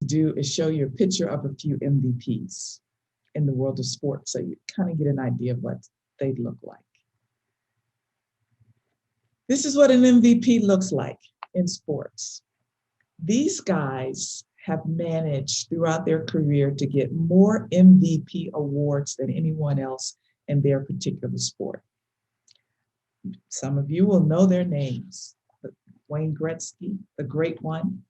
do is show you a picture of a few MVPs in the world of sports so you kind of get an idea of what they look like. This is what an MVP looks like in sports. These guys have managed throughout their career to get more MVP awards than anyone else in their particular sport. Some of you will know their names. Wayne Gretzky, the great one,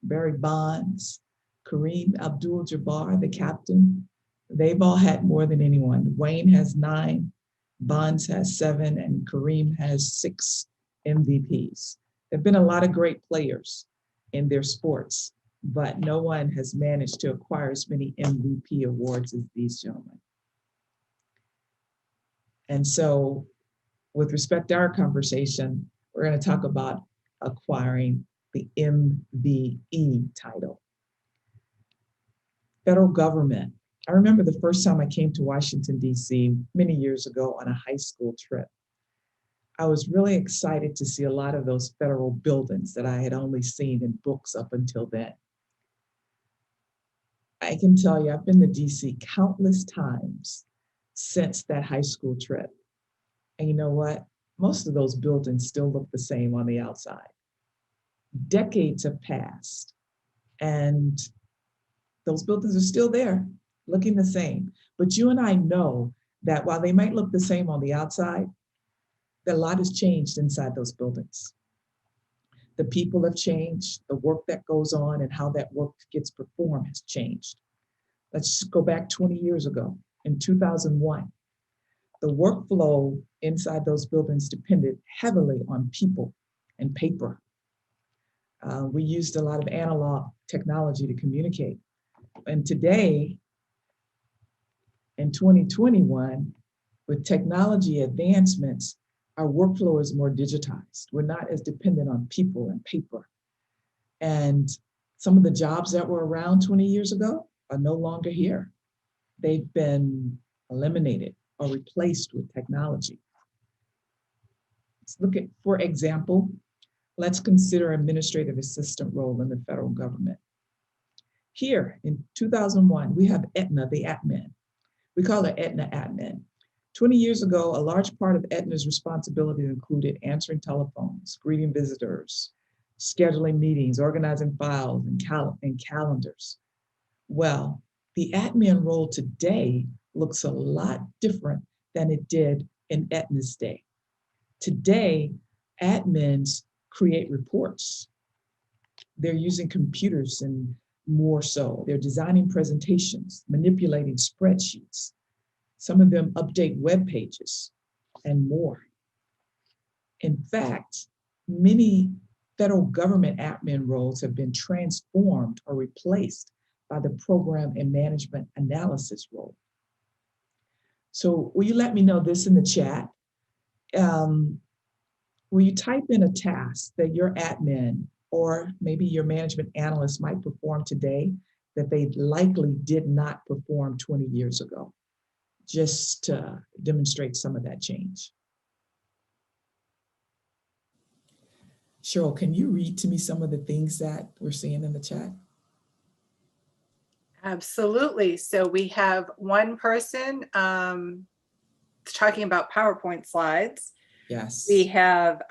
Barry Bonds, Kareem Abdul-Jabbar, the captain. They've all had more than anyone. Wayne has 9, Bonds has 7, and Kareem has 6 MVPs. There have been a lot of great players in their sports, but no one has managed to acquire as many MVP awards as these gentlemen. And so, with respect to our conversation, we're going to talk about acquiring the MVE title. Federal government. I remember the first time I came to Washington, D.C. many years ago on a high school trip. I was really excited to see a lot of those federal buildings that I had only seen in books up until then. I can tell you, I've been to DC countless times since that high school trip. And you know what? Most of those buildings still look the same on the outside. Decades have passed, and those buildings are still there, looking the same. But you and I know that while they might look the same on the outside, that a lot has changed inside those buildings. The people have changed, the work that goes on and how that work gets performed has changed. Let's just go back 20 years ago, in 2001. The workflow inside those buildings depended heavily on people and paper. We used a lot of analog technology to communicate. And today, in 2021, with technology advancements, our workflow is more digitized. We're not as dependent on people and paper. And some of the jobs that were around 20 years ago are no longer here. They've been eliminated or replaced with technology. Let's look at, for example, let's consider administrative assistant role in the federal government. Here in 2001, we have Aetna, the admin. We call it Aetna admin. 20 years ago, a large part of Aetna's responsibility included answering telephones, greeting visitors, scheduling meetings, organizing files and calendars. Well, the admin role today looks a lot different than it did in Aetna's day. Today, admins create reports. They're using computers and more so. They're designing presentations, manipulating spreadsheets. Some of them update web pages and more. In fact, many federal government admin roles have been transformed or replaced by the program and management analysis role. So will you let me know this in the chat? Will you type in a task that your admin or maybe your management analyst might perform today that they likely did not perform 20 years ago, just to demonstrate some of that change? Cheryl, can you read to me some of the things that we're seeing in the chat? Absolutely. So we have one person talking about PowerPoint slides. Yes. We have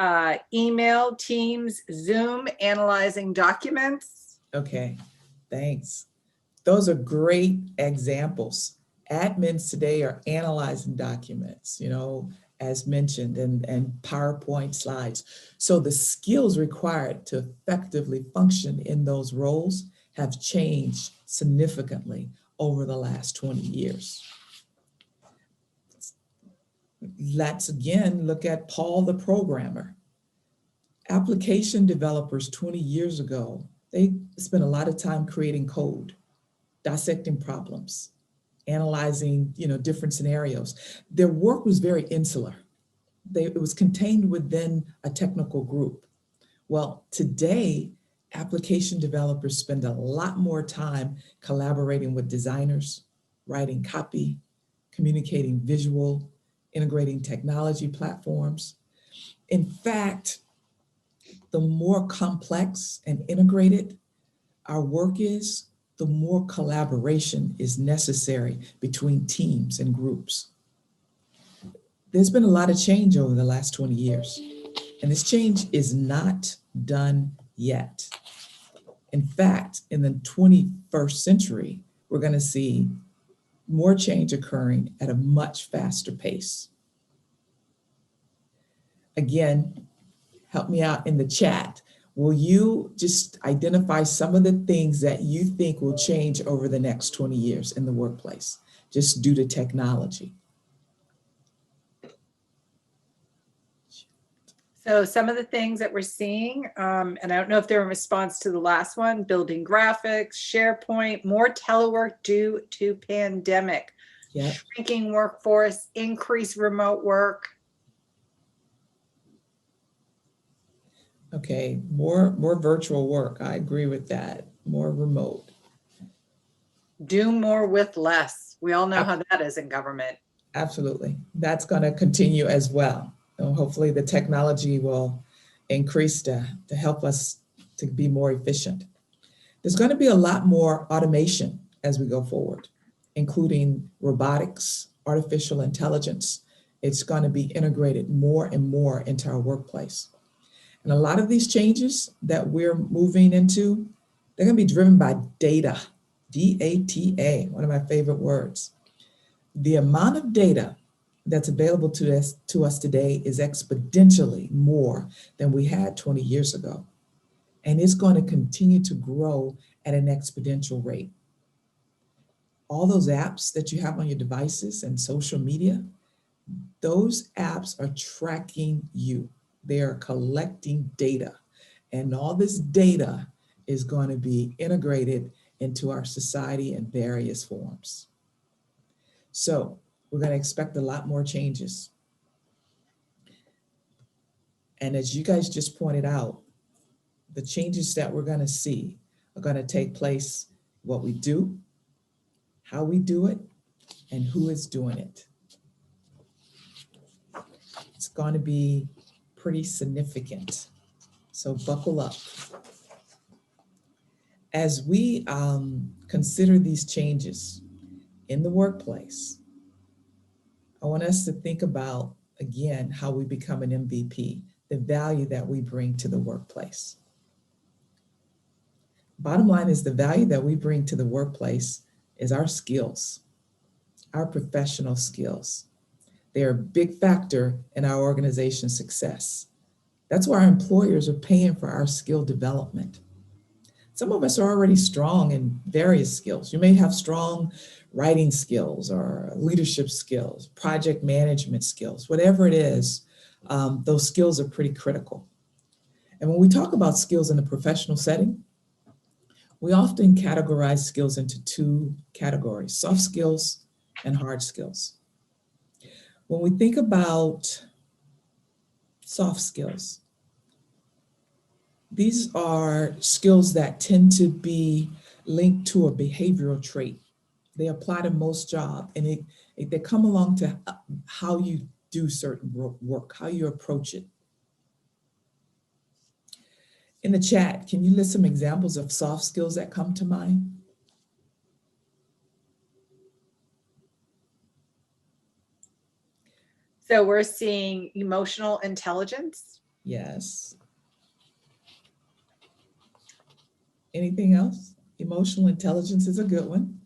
email, Teams, Zoom, analyzing documents. Okay, thanks. Those are great examples. Admins today are analyzing documents, as mentioned, and PowerPoint slides. So the skills required to effectively function in those roles have changed significantly over the last 20 years. Let's again look at Paul the programmer. Application developers 20 years ago, they spent a lot of time creating code, dissecting problems, analyzing different scenarios. Their work was very insular. It was contained within a technical group. Well, today, application developers spend a lot more time collaborating with designers, writing copy, communicating visual, integrating technology platforms. In fact, the more complex and integrated our work is, the more collaboration is necessary between teams and groups. There's been a lot of change over the last 20 years, and this change is not done yet. In fact, in the 21st century, we're going to see more change occurring at a much faster pace. Again, help me out in the chat. Will you just identify some of the things that you think will change over the next 20 years in the workplace, just due to technology? So some of the things that we're seeing, and I don't know if they're in response to the last one, building graphics, SharePoint, more telework due to pandemic, Yep. shrinking workforce, increased remote work. Okay, more virtual work. I agree with that. More remote. Do more with less. We all know how that is in government. Absolutely. That's going to continue as well. And hopefully the technology will increase to help us to be more efficient. There's going to be a lot more automation as we go forward, including robotics, artificial intelligence. It's going to be integrated more and more into our workplace. And a lot of these changes that we're moving into, they're going to be driven by data, D-A-T-A, one of my favorite words. The amount of data that's available to us today is exponentially more than we had 20 years ago. And it's going to continue to grow at an exponential rate. All those apps that you have on your devices and social media, those apps are tracking you. They are collecting data. And all this data is going to be integrated into our society in various forms. So we're going to expect a lot more changes. And as you guys just pointed out, the changes that we're going to see are going to take place what we do, how we do it, and who is doing it. It's going to be pretty significant. So buckle up. As we consider these changes in the workplace, I want us to think about, again, how we become an MVP, the value that we bring to the workplace. Bottom line is the value that we bring to the workplace is our skills, our professional skills. They're a big factor in our organization's success. That's why our employers are paying for our skill development. Some of us are already strong in various skills. You may have strong writing skills or leadership skills, project management skills, whatever it is, those skills are pretty critical. And when we talk about skills in a professional setting, we often categorize skills into two categories, soft skills and hard skills. When we think about soft skills, these are skills that tend to be linked to a behavioral trait. They apply to most jobs, and they come along to how you do certain work, how you approach it. In the chat, can you list some examples of soft skills that come to mind? So we're seeing emotional intelligence. Yes. Anything else? Emotional intelligence is a good one.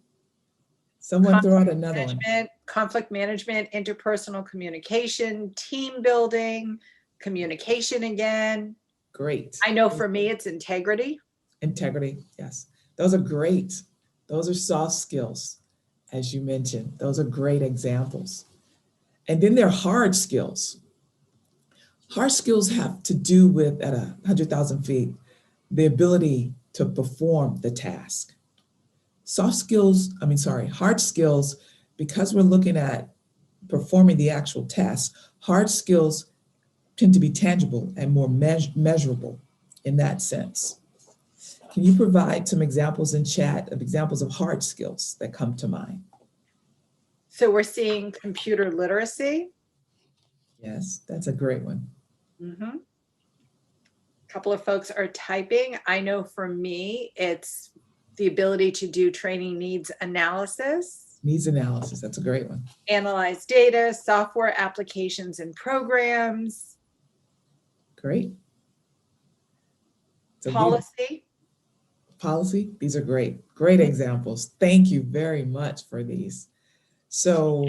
Someone throw out another one. Conflict management, interpersonal communication, team building, communication again. Great. I know for me, it's integrity. Integrity, yes. Those are great. Those are soft skills, as you mentioned. Those are great examples. And then there are hard skills. Hard skills have to do with, at 100,000 feet, the ability to perform the task. Hard skills, because we're looking at performing the actual task, hard skills tend to be tangible and more measurable in that sense. Can you provide some examples in chat of examples of hard skills that come to mind? So we're seeing computer literacy. Yes, that's a great one. Mm-hmm. A couple of folks are typing. I know for me, it's the ability to do training needs analysis, Needs analysis, that's a great one. analyze data, software applications and programs, Great. So policy. policy, these are great examples. Thank you very much for these. So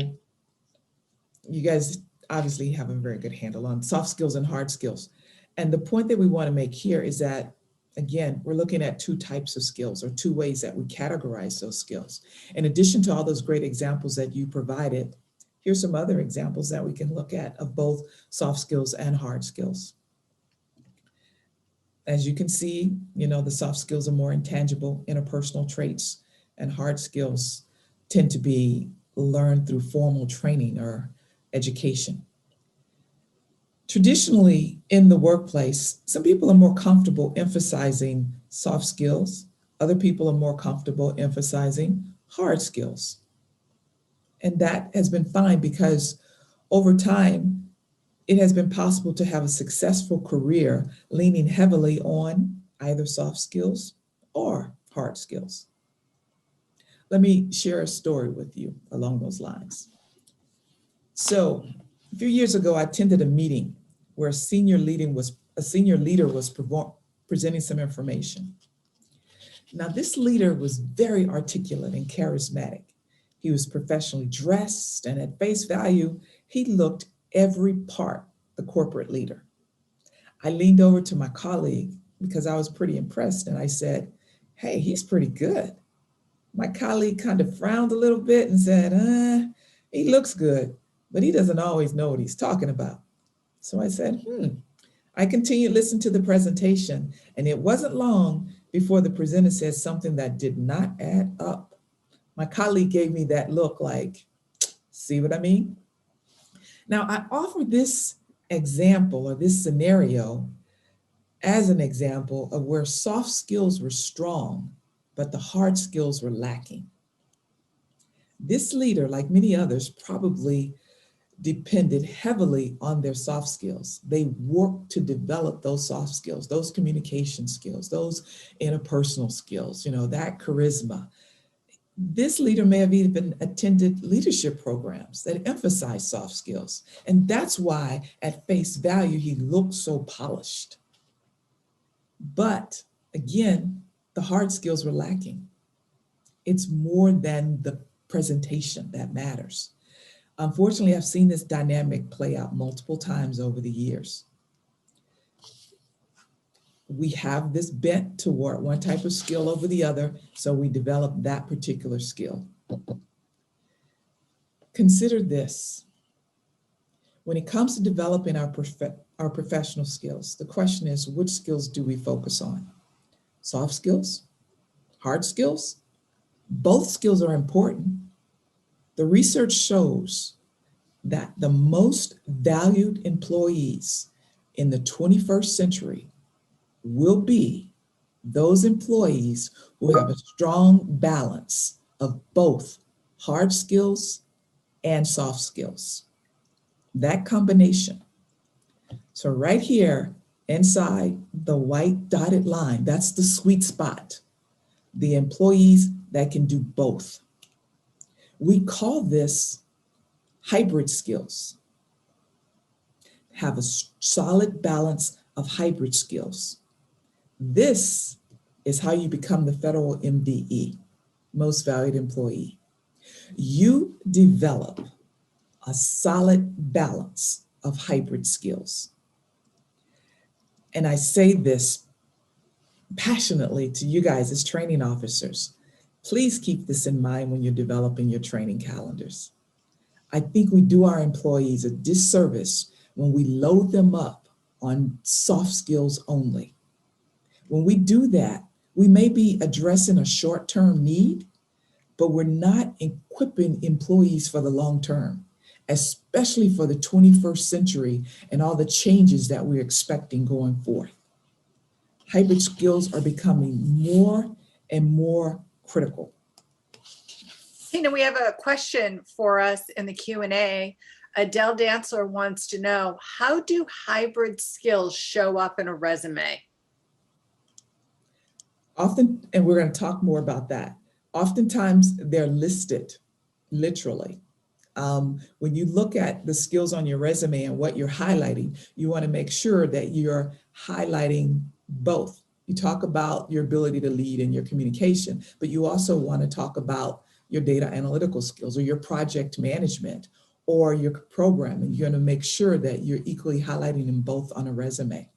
you guys obviously have a very good handle on soft skills and hard skills. And the point that we want to make here is that, again, we're looking at two types of skills, or two ways that we categorize those skills. In addition to all those great examples that you provided, here's some other examples that we can look at of both soft skills and hard skills. As you can see, the soft skills are more intangible, interpersonal traits, and hard skills tend to be learned through formal training or education. Traditionally, in the workplace, some people are more comfortable emphasizing soft skills. Other people are more comfortable emphasizing hard skills. And that has been fine because over time, it has been possible to have a successful career leaning heavily on either soft skills or hard skills. Let me share a story with you along those lines. So a few years ago, I attended a meeting where a senior leader was presenting some information. Now, this leader was very articulate and charismatic. He was professionally dressed, and at face value, he looked every part the corporate leader. I leaned over to my colleague because I was pretty impressed, and I said, "Hey, he's pretty good." My colleague kind of frowned a little bit and said, "He looks good, but he doesn't always know what he's talking about." So I said, I continued listening to the presentation, and it wasn't long before the presenter said something that did not add up. My colleague gave me that look like, "See what I mean?" Now, I offer this example or this scenario as an example of where soft skills were strong, but the hard skills were lacking. This leader, like many others, probably depended heavily on their soft skills. They worked to develop those soft skills, those communication skills, those interpersonal skills, that charisma. This leader may have even attended leadership programs that emphasize soft skills. And that's why at face value, he looked so polished. But again, the hard skills were lacking. It's more than the presentation that matters. Unfortunately, I've seen this dynamic play out multiple times over the years. We have this bent toward one type of skill over the other, so we develop that particular skill. Consider this. When it comes to developing our professional skills, the question is, which skills do we focus on? Soft skills? Hard skills? Both skills are important. The research shows that the most valued employees in the 21st century will be those employees who have a strong balance of both hard skills and soft skills. That combination. So right here inside the white dotted line, that's the sweet spot. The employees that can do both. We call this hybrid skills. Have a solid balance of hybrid skills. This is how you become the federal MVE, most valued employee. You develop a solid balance of hybrid skills. And I say this passionately to you guys as training officers. Please keep this in mind when you're developing your training calendars. I think we do our employees a disservice when we load them up on soft skills only. When we do that, we may be addressing a short-term need, but we're not equipping employees for the long term, especially for the 21st century and all the changes that we're expecting going forth. Hybrid skills are becoming more and more critical. Tina, we have a question for us in the Q&A. Adele Dantzler wants to know, how do hybrid skills show up in a resume? Often, and we're going to talk more about that, oftentimes they're listed literally. When you look at the skills on your resume and what you're highlighting, you want to make sure that you're highlighting both. You talk about your ability to lead and your communication, but you also want to talk about your data analytical skills or your project management or your programming. You're going to make sure that you're equally highlighting them both on a resume.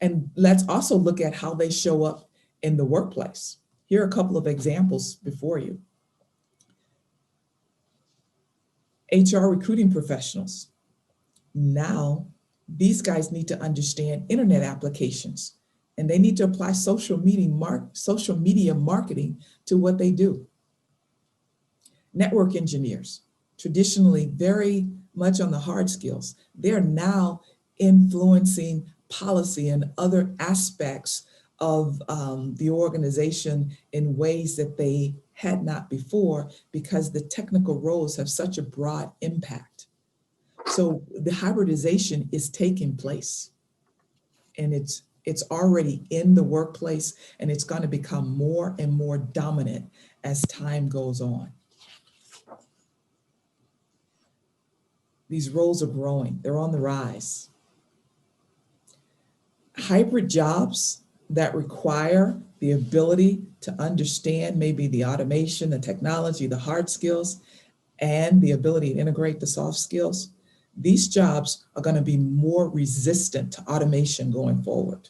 And let's also look at how they show up in the workplace. Here are a couple of examples before you. HR recruiting professionals. Now, these guys need to understand internet applications and they need to apply social media marketing to what they do. Network engineers, traditionally very much on the hard skills, they're now influencing policy and other aspects of the organization in ways that they had not before because the technical roles have such a broad impact. So the hybridization is taking place and it's already in the workplace and it's going to become more and more dominant as time goes on. These roles are growing, they're on the rise. Hybrid jobs that require the ability to understand maybe the automation, the technology, the hard skills, and the ability to integrate the soft skills, these jobs are going to be more resistant to automation going forward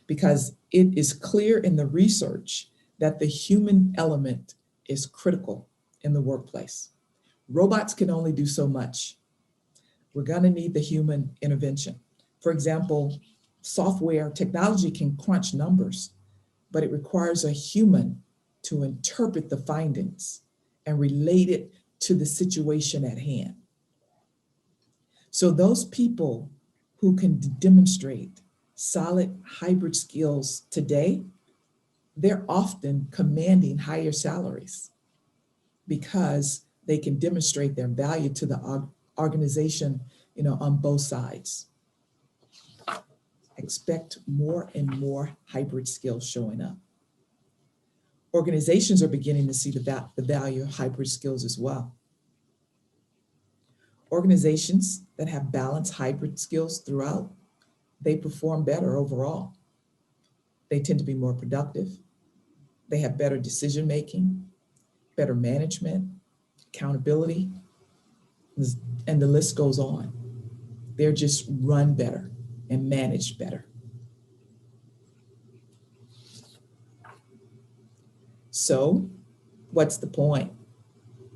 because it is clear in the research that the human element is critical in the workplace. Robots can only do so much. We're going to need the human intervention. For example, software technology can crunch numbers, but it requires a human to interpret the findings and relate it to the situation at hand. So those people who can demonstrate solid hybrid skills today, they're often commanding higher salaries because they can demonstrate their value to the organization, on both sides. Expect more and more hybrid skills showing up. Organizations are beginning to see the value of hybrid skills as well. Organizations that have balanced hybrid skills throughout, they perform better overall. They tend to be more productive. They have better decision making, better management, accountability, and the list goes on. They're just run better and managed better. So what's the point?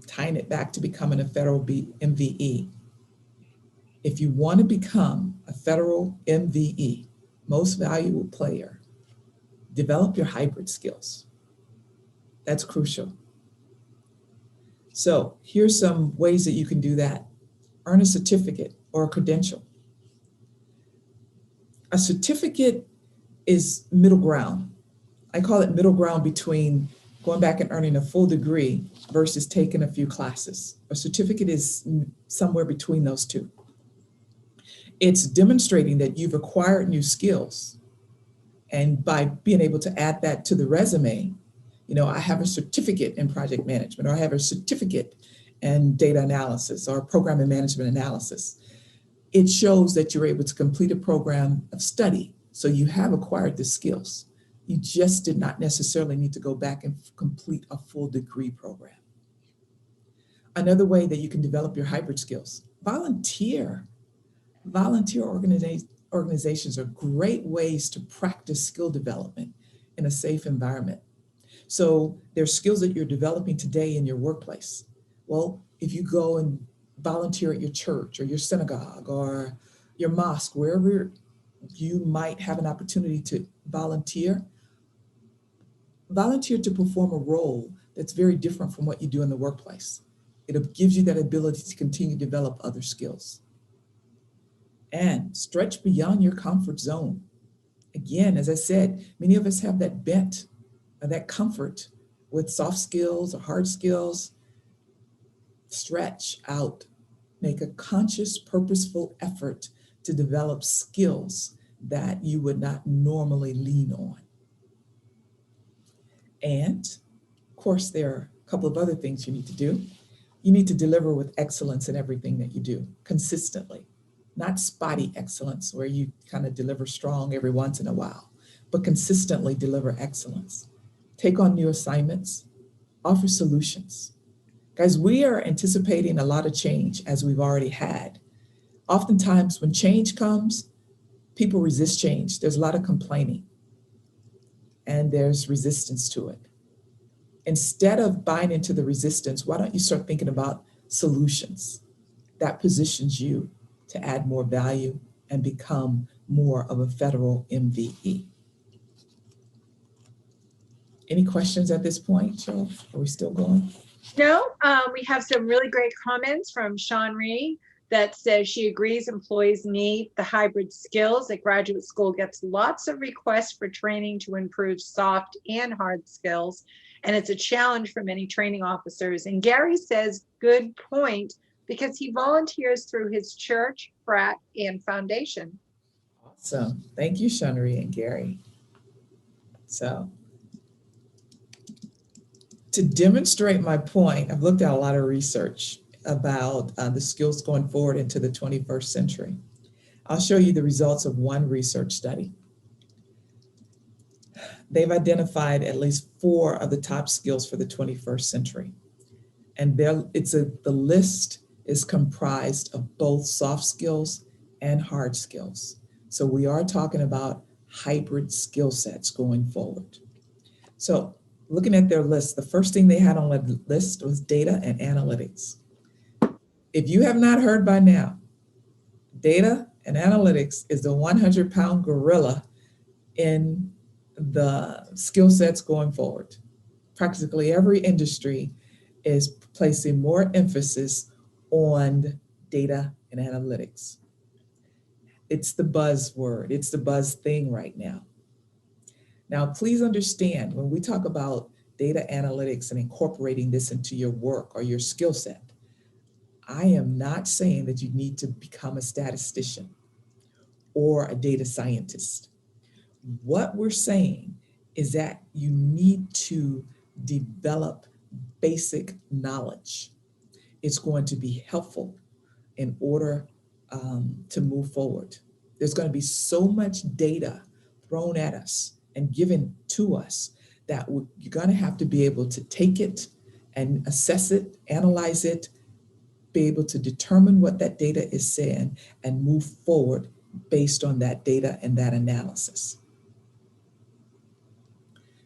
Tying it back to becoming a federal MVE. If you want to become a federal MVE, most valuable player, develop your hybrid skills. That's crucial. So here's some ways that you can do that. Earn a certificate or a credential. A certificate is middle ground. I call it middle ground between going back and earning a full degree versus taking a few classes. A certificate is somewhere between those two. It's demonstrating that you've acquired new skills. And by being able to add that to the resume, I have a certificate in project management, or I have a certificate in data analysis or program and management analysis. It shows that you're able to complete a program of study. So you have acquired the skills. You just did not necessarily need to go back and complete a full degree program. Another way that you can develop your hybrid skills, volunteer. Volunteer organizations are great ways to practice skill development in a safe environment. So there's skills that you're developing today in your workplace. Well, if you go and volunteer at your church or your synagogue or your mosque, wherever you might have an opportunity to volunteer to perform a role that's very different from what you do in the workplace. It gives you that ability to continue to develop other skills. And stretch beyond your comfort zone. Again, as I said, many of us have that bent or that comfort with soft skills or hard skills. Stretch out. Make a conscious, purposeful effort to develop skills that you would not normally lean on. And of course, there are a couple of other things you need to do. You need to deliver with excellence in everything that you do consistently, not spotty excellence where you kind of deliver strong every once in a while, but consistently deliver excellence. Take on new assignments, offer solutions. Guys, we are anticipating a lot of change as we've already had. Oftentimes, when change comes, people resist change. There's a lot of complaining and there's resistance to it. Instead of buying into the resistance, why don't you start thinking about solutions that positions you to add more value and become more of a federal MVE? Any questions at this point, Joe? Are we still going? No, we have some really great comments from Sean Ree that says she agrees employees need the hybrid skills. At graduate school gets lots of requests for training to improve soft and hard skills. And it's a challenge for many training officers. And Gary says, good point, because he volunteers through his church, frat, and foundation. Awesome. Thank you, Shunri and Gary. So to demonstrate my point, I've looked at a lot of research about the skills going forward into the 21st century. I'll show you the results of one research study. They've identified at least 4 of the top skills for the 21st century. And the list is comprised of both soft skills and hard skills. So we are talking about hybrid skill sets going forward. So looking at their list, the first thing they had on the list was data and analytics. If you have not heard by now, data and analytics is the 100-pound gorilla in the skill sets going forward. Practically every industry is placing more emphasis on data and analytics. It's the buzzword, it's the buzz thing right now. Now, please understand, when we talk about data analytics and incorporating this into your work or your skill set, I am not saying that you need to become a statistician or a data scientist. What we're saying is that you need to develop basic knowledge. It's going to be helpful in order to move forward. There's going to be so much data thrown at us and given to us that you're going to have to be able to take it and assess it, analyze it, be able to determine what that data is saying and move forward based on that data and that analysis.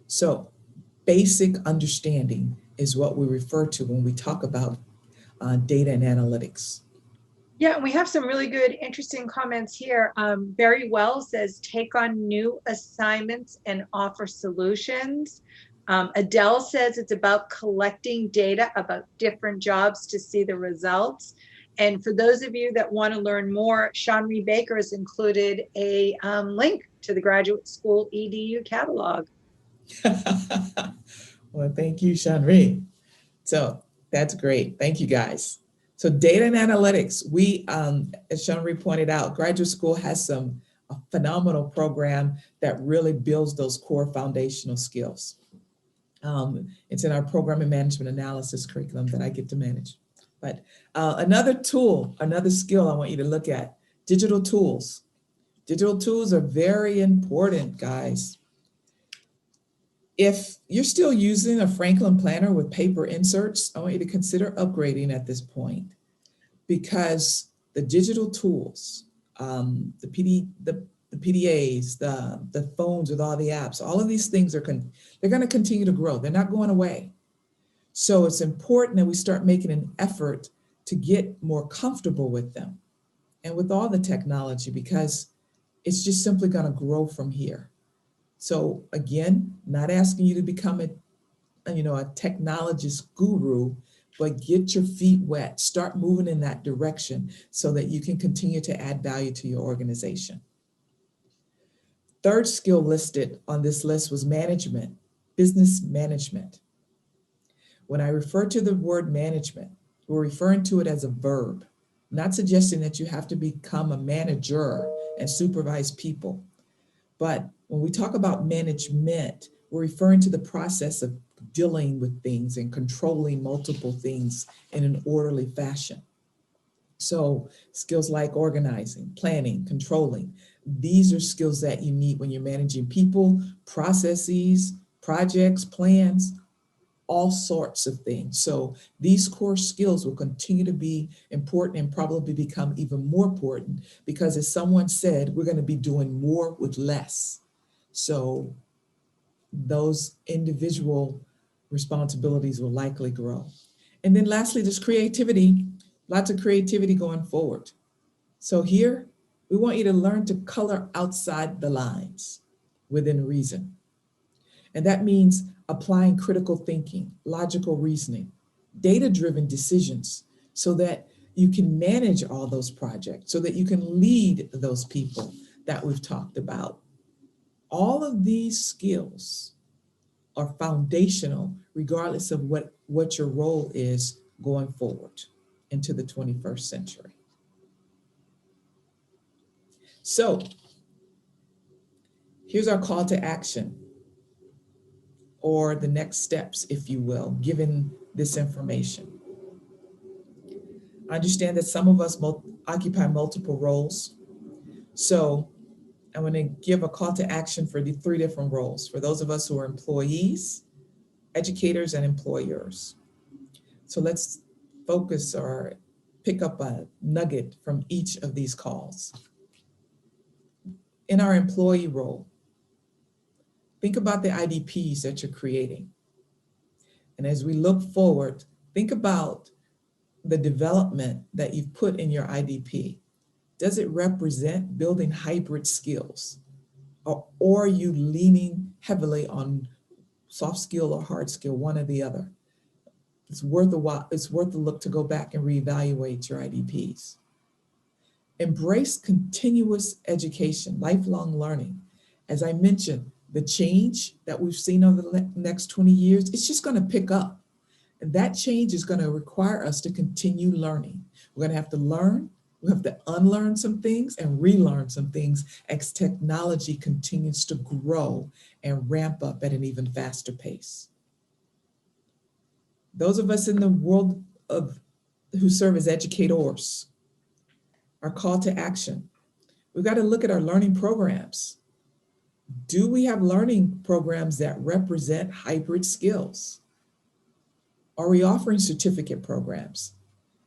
So basic understanding is what we refer to when we talk about data and analytics. Yeah, we have some really good, interesting comments here. Very well says, take on new assignments and offer solutions. Adele says it's about collecting data about different jobs to see the results. And for those of you that want to learn more, Sean Ree Baker has included a link to the graduate school EDU catalog. Well, thank you, Sean Ree. So that's great. Thank you, guys. So data and analytics, as Sean Ree pointed out, graduate school has a phenomenal program that really builds those core foundational skills. It's in our program and management analysis curriculum that I get to manage. But another tool, another skill I want you to look at, digital tools. Digital tools are very important, guys. If you're still using a Franklin planner with paper inserts, I want you to consider upgrading at this point, because the digital tools, the PDAs, the phones with all the apps, all of these things they're going to continue to grow. They're not going away. So it's important that we start making an effort to get more comfortable with them and with all the technology, because it's just simply going to grow from here. So again, not asking you to become a technologist guru, but get your feet wet, start moving in that direction so that you can continue to add value to your organization. Third skill listed on this list was management, business management. When I refer to the word management, we're referring to it as a verb, not suggesting that you have to become a manager and supervise people. But when we talk about management, we're referring to the process of dealing with things and controlling multiple things in an orderly fashion. So skills like organizing, planning, controlling, these are skills that you need when you're managing people, processes, projects, plans, all sorts of things. So these core skills will continue to be important and probably become even more important because, as someone said, we're going to be doing more with less. So those individual responsibilities will likely grow. And then lastly, there's creativity, lots of creativity going forward. So here, we want you to learn to color outside the lines within reason. And that means applying critical thinking, logical reasoning, data-driven decisions so that you can manage all those projects, so that you can lead those people that we've talked about. All of these skills are foundational regardless of what your role is going forward into the 21st century. So here's our call to action, or the next steps, if you will, given this information. I understand that some of us occupy multiple roles. So I'm going to give a call to action for the 3 different roles, for those of us who are employees, educators, and employers. So let's focus or pick up a nugget from each of these calls. In our employee role, think about the IDPs that you're creating. And as we look forward, think about the development that you've put in your IDP. Does it represent building hybrid skills? Or are you leaning heavily on soft skill or hard skill, one or the other? It's worth a while, it's worth a look to go back and reevaluate your IDPs. Embrace continuous education, lifelong learning. As I mentioned, the change that we've seen over the next 20 years, it's just going to pick up. And that change is going to require us to continue learning. We're going to have to learn, we have to unlearn some things and relearn some things as technology continues to grow and ramp up at an even faster pace. Those of us in the world who serve as educators, our call to action, we've got to look at our learning programs. Do we have learning programs that represent hybrid skills? Are we offering certificate programs?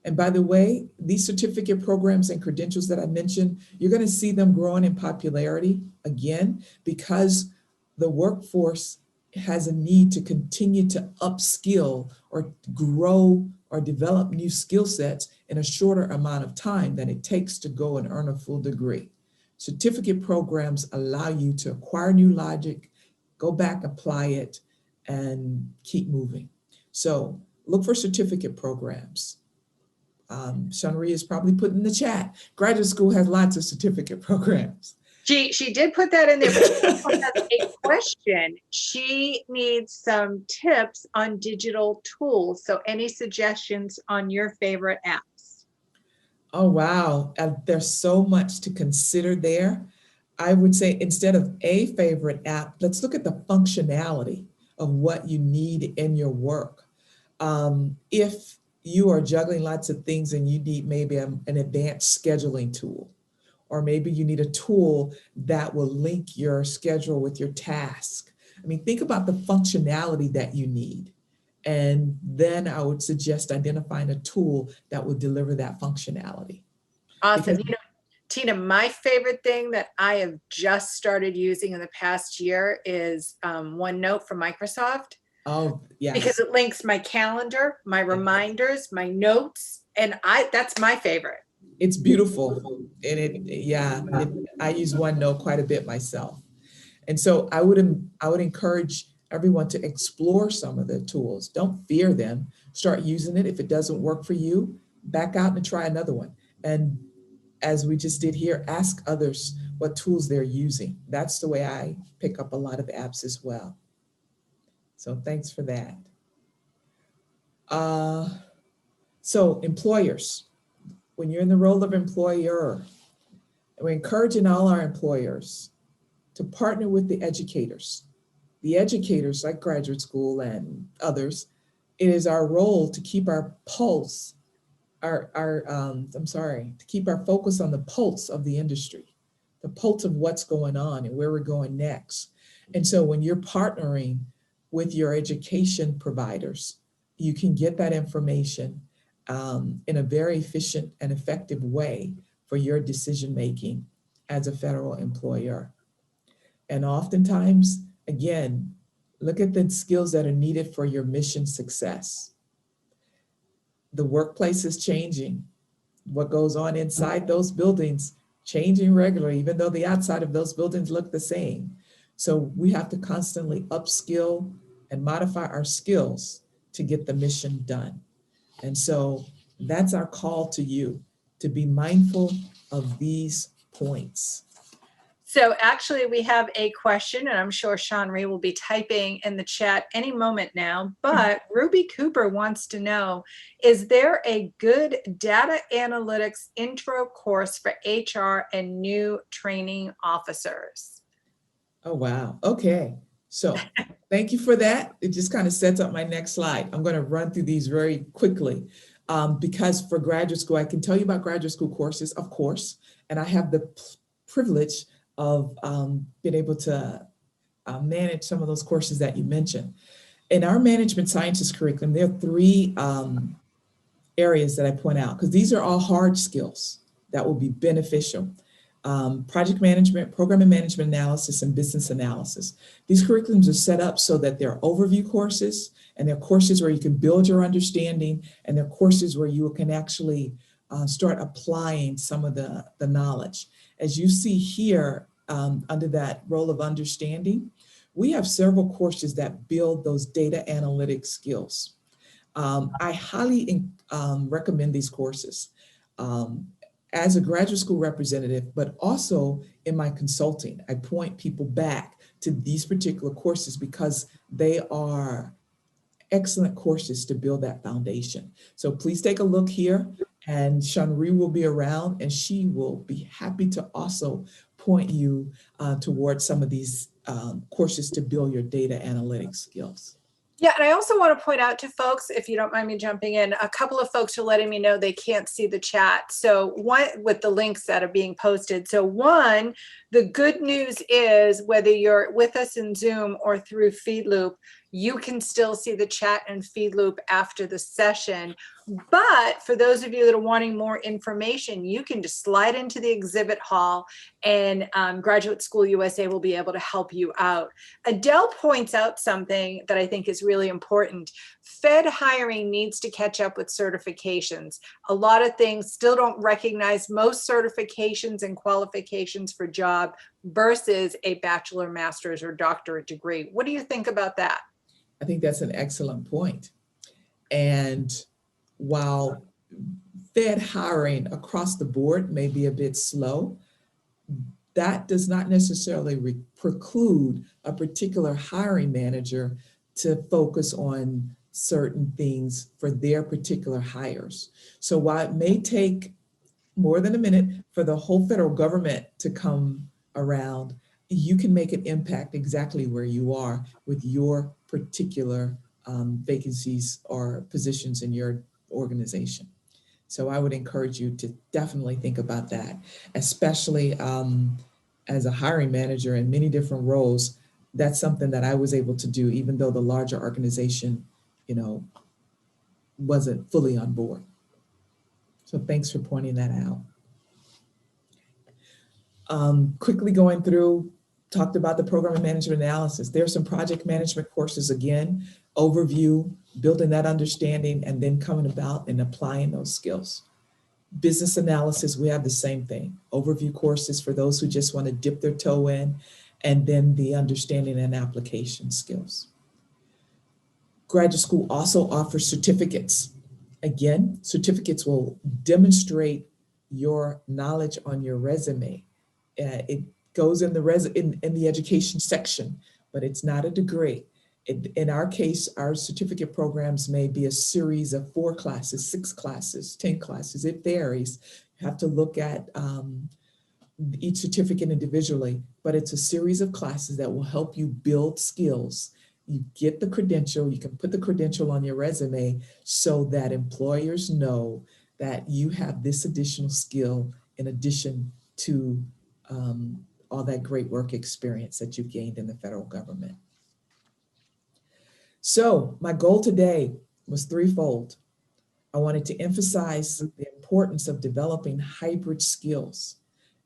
And by the way, these certificate programs and credentials that I mentioned, you're going to see them growing in popularity again, because the workforce has a need to continue to upskill or grow or develop new skill sets in a shorter amount of time than it takes to go and earn a full degree. Certificate programs allow you to acquire new logic, go back, apply it, and keep moving. So look for certificate programs. Shanaria is probably put in the chat. Graduate school has lots of certificate programs. She did put that in there, but she also has a question. She needs some tips on digital tools. So any suggestions on your favorite apps? Oh, wow. There's so much to consider there. I would say instead of a favorite app, let's look at the functionality of what you need in your work. If you are juggling lots of things and you need maybe an advanced scheduling tool, or maybe you need a tool that will link your schedule with your task. I mean, think about the functionality that you need. And then I would suggest identifying a tool that will deliver that functionality. Awesome. You know, Tina, my favorite thing that I have just started using in the past year is OneNote from Microsoft. Oh, yes. Because it links my calendar, my reminders, my notes, and that's my favorite. It's beautiful. And I use OneNote quite a bit myself. And so I would encourage everyone to explore some of the tools. Don't fear them. Start using it. If it doesn't work for you, back out and try another one. And as we just did here, ask others what tools they're using. That's the way I pick up a lot of apps as well. So thanks for that. So employers, when you're in the role of employer, we're encouraging all our employers to partner with the educators, the educators like graduate school and others, it is our role to keep our pulse, to keep our focus on the pulse of the industry, the pulse of what's going on and where we're going next. And so when you're partnering with your education providers, you can get that information in a very efficient and effective way for your decision making as a federal employer. And oftentimes, again, look at the skills that are needed for your mission success. The workplace is changing. What goes on inside those buildings changing regularly, even though the outside of those buildings look the same. So we have to constantly upskill and modify our skills to get the mission done. And so that's our call to you, to be mindful of these points. So actually we have a question, and I'm sure Sean Ree will be typing in the chat any moment now, but Ruby Cooper wants to know, is there a good data analytics intro course for HR and new training officers? Oh, wow. Okay. So thank you for that. It just kind of sets up my next slide. I'm going to run through these very quickly because for graduate school, I can tell you about graduate school courses, of course, and I have the privilege of being able to manage some of those courses that you mentioned. In our management sciences curriculum, there are three areas that I point out, because these are all hard skills that will be beneficial. Project management, program and management analysis, and business analysis. These curriculums are set up so that they're overview courses, and they're courses where you can build your understanding, and they're courses where you can actually start applying some of the knowledge. As you see here, under that role of understanding, we have several courses that build those data analytics skills. I highly recommend these courses as a graduate school representative, but also in my consulting. I point people back to these particular courses because they are excellent courses to build that foundation. So please take a look here, and Shanri will be around, and she will be happy to also point you towards some of these courses to build your data analytics skills. Yeah, and I also want to point out to folks, if you don't mind me jumping in, a couple of folks are letting me know they can't see the chat. So one, with the links that are being posted. So one, the good news is whether you're with us in Zoom or through FeedLoop, you can still see the chat and FeedLoop after the session. But for those of you that are wanting more information, you can just slide into the exhibit hall, and Graduate School USA will be able to help you out. Adele points out something that I think is really important. Fed hiring needs to catch up with certifications. A lot of things still don't recognize most certifications and qualifications for job versus a bachelor, master's, or doctorate degree. What do you think about that? I think that's an excellent point. And while Fed hiring across the board may be a bit slow, that does not necessarily preclude a particular hiring manager to focus on certain things for their particular hires. So while it may take more than a minute for the whole federal government to come around, you can make an impact exactly where you are with your particular vacancies or positions in your organization. So I would encourage you to definitely think about that, especially as a hiring manager in many different roles. That's something that I was able to do, even though the larger organization, wasn't fully on board. So thanks for pointing that out. Quickly going through, talked about the program and management analysis. There's some project management courses, again, overview, building that understanding, and then coming about and applying those skills. Business analysis, we have the same thing. Overview courses for those who just want to dip their toe in, and then the understanding and application skills. Graduate school also offers certificates. Again, certificates will demonstrate your knowledge on your resume. It goes in the education section, but it's not a degree. In our case, our certificate programs may be a series of 4 classes, 6 classes, 10 classes. It varies. You have to look at each certificate individually, but it's a series of classes that will help you build skills. You get the credential, you can put the credential on your resume so that employers know that you have this additional skill in addition to all that great work experience that you've gained in the federal government. So my goal today was threefold. I wanted to emphasize the importance of developing hybrid skills,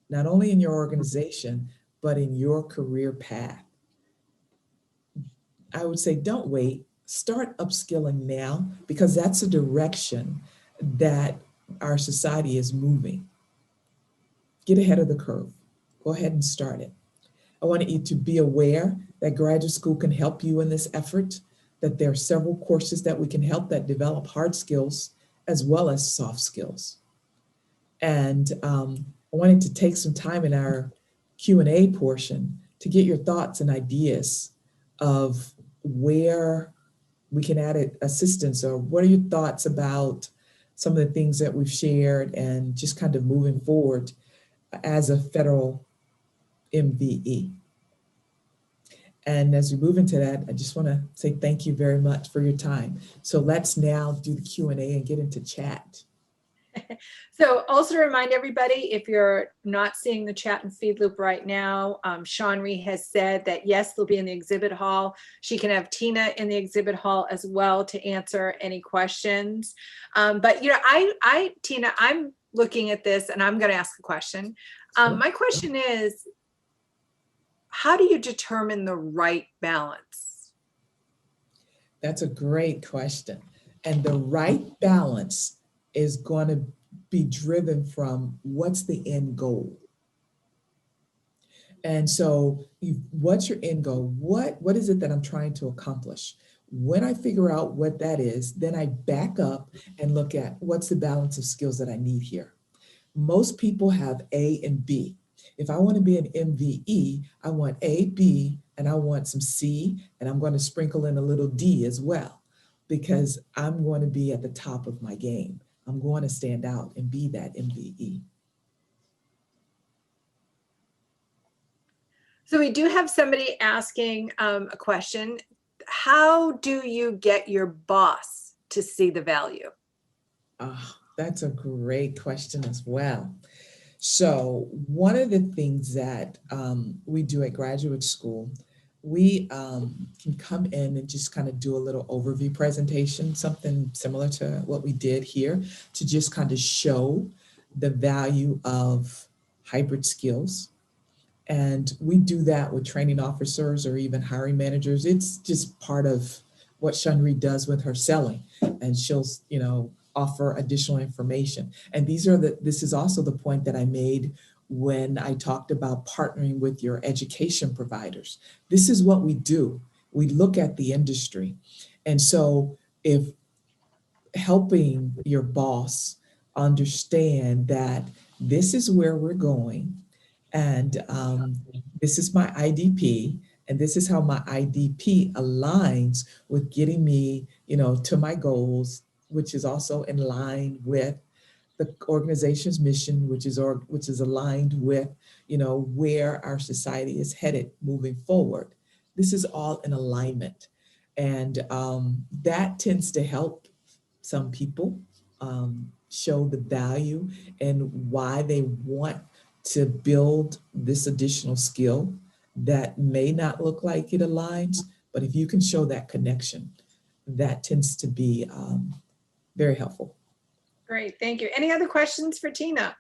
not only in your organization, but in your career path. I would say don't wait, start upskilling now, because that's a direction that our society is moving. Get ahead of the curve. Go ahead and start it. I wanted you to be aware that graduate school can help you in this effort, that there are several courses that we can help that develop hard skills as well as soft skills. And I wanted to take some time in our Q&A portion to get your thoughts and ideas of where we can add assistance, or what are your thoughts about some of the things that we've shared and just kind of moving forward as a federal MVE. And as we move into that, I just want to say thank you very much for your time. So let's now do the Q&A and get into chat. So also to remind everybody, if you're not seeing the chat and feed loop right now, Shawnree has said that yes, they'll be in the exhibit hall. She can have Tina in the exhibit hall as well to answer any questions. But you know, Tina, I'm looking at this and I'm going to ask a question. Sure. My question is, how do you determine the right balance? That's a great question. And the right balance is going to be driven from what's the end goal. And so what's your end goal? What is it that I'm trying to accomplish? When I figure out what that is, then I back up and look at what's the balance of skills that I need here. Most people have A and B. If I want to be an MVE, I want A, B, and I want some C, and I'm going to sprinkle in a little D as well, because I'm going to be at the top of my game. I'm going to stand out and be that MVE. So we do have somebody asking a question. How do you get your boss to see the value? Oh, that's a great question as well. So one of the things that we do at graduate school, we can come in and just kind of do a little overview presentation, something similar to what we did here, to just kind of show the value of hybrid skills. And we do that with training officers or even hiring managers. It's just part of what Shawnree does with her selling, and she'll, you know, offer additional information. And this is also the point that I made when I talked about partnering with your education providers. This is what we do. We look at the industry. And so if helping your boss understand that this is where we're going, and this is my IDP, and this is how my IDP aligns with getting me, you know, to my goals, which is also in line with the organization's mission, which is aligned with, you know, where our society is headed moving forward. This is all in alignment, and that tends to help some people show the value and why they want to build this additional skill that may not look like it aligns, but if you can show that connection, that tends to be very helpful. Great, thank you. Any other questions for Tina?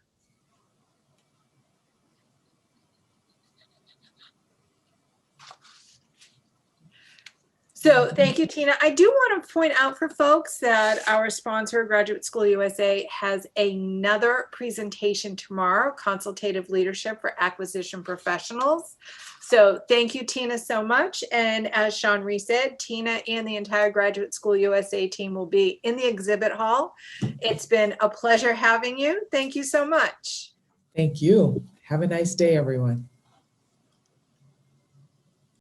So thank you, Tina. I do want to point out for folks that our sponsor, Graduate School USA, has another presentation tomorrow, Consultative Leadership for Acquisition Professionals. So thank you, Tina, so much. And as Shawnree said, Tina and the entire Graduate School USA team will be in the exhibit hall. It's been a pleasure having you. Thank you so much. Thank you. Have a nice day, everyone.